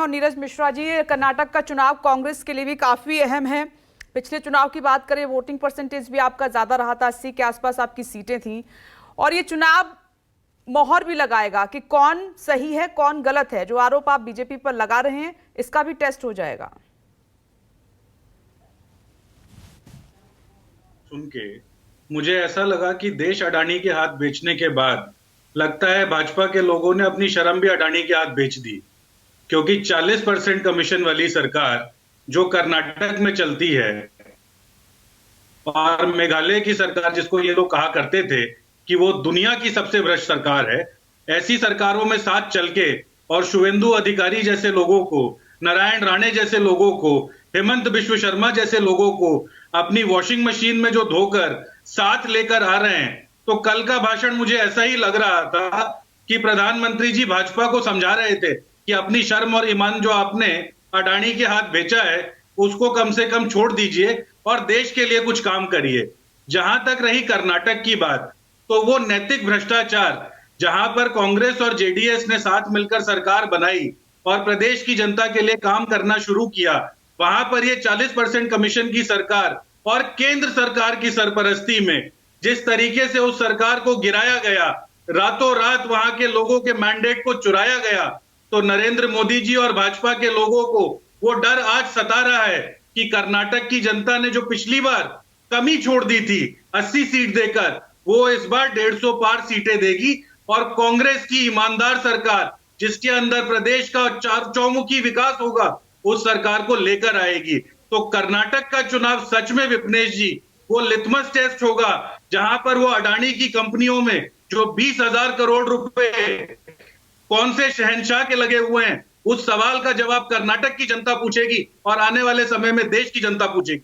और नीरज मिश्रा जी, कर्नाटक का चुनाव कांग्रेस के लिए भी काफी अहम है। पिछले चुनाव की बात करें, वोटिंग परसेंटेज भी आपका ज्यादा रहा था, 80 के आसपास आपकी सीटें थीं। और ये चुनाव मोहर भी लगाएगा कि कौन सही है कौन गलत है। जो आरोप आप बीजेपी पर लगा रहे हैं, इसका भी टेस्ट हो जाएगा। सुन के मुझे ऐसा लगा कि देश अडानी के हाथ बेचने के बाद लगता है भाजपा के लोगों ने अपनी शर्म भी अडानी के हाथ बेच दी, क्योंकि 40% कमीशन वाली सरकार जो कर्नाटक में चलती है और मेघालय की सरकार जिसको ये लोग कहा करते थे कि वो दुनिया की सबसे भ्रष्ट सरकार है, ऐसी सरकारों में साथ चल के और शुवेंदु अधिकारी जैसे लोगों को, नारायण राणे जैसे लोगों को, हेमंत बिश्व शर्मा जैसे लोगों को अपनी वॉशिंग मशीन में जो धोकर साथ लेकर आ रहे हैं, तो कल का भाषण मुझे ऐसा ही लग रहा था कि प्रधानमंत्री जी भाजपा को समझा रहे थे कि अपनी शर्म और ईमान जो आपने अडानी के हाथ बेचा है उसको कम से कम छोड़ दीजिए और देश के लिए कुछ काम करिए। जहां तक रही कर्नाटक की बात, तो वो नैतिक भ्रष्टाचार जहां पर कांग्रेस और जेडीएस ने साथ मिलकर सरकार बनाई और प्रदेश की जनता के लिए काम करना शुरू किया, वहां पर ये 40% कमीशन की सरकार और केंद्र सरकार की सरपरस्ती में जिस तरीके से उस सरकार को गिराया गया, रातों रात वहां के लोगों के मैंडेट को चुराया गया, तो नरेंद्र मोदी जी और भाजपा के लोगों को वो डर आज सता रहा है कि कर्नाटक की जनता ने जो पिछली बार कमी छोड़ दी थी 80 सीट देकर, वो इस बार 150 पार सीटें देगी और कांग्रेस की ईमानदार सरकार जिसके अंदर प्रदेश का चौमुखी विकास होगा उस सरकार को लेकर आएगी। तो कर्नाटक का चुनाव सच में विपनेश जी वो लिटमस टेस्ट होगा, जहां पर वो अडानी की कंपनियों में जो 20,000 करोड़ रुपए कौन से शहंशाह के लगे हुए हैं, उस सवाल का जवाब कर्नाटक की जनता पूछेगी और आने वाले समय में देश की जनता पूछेगी।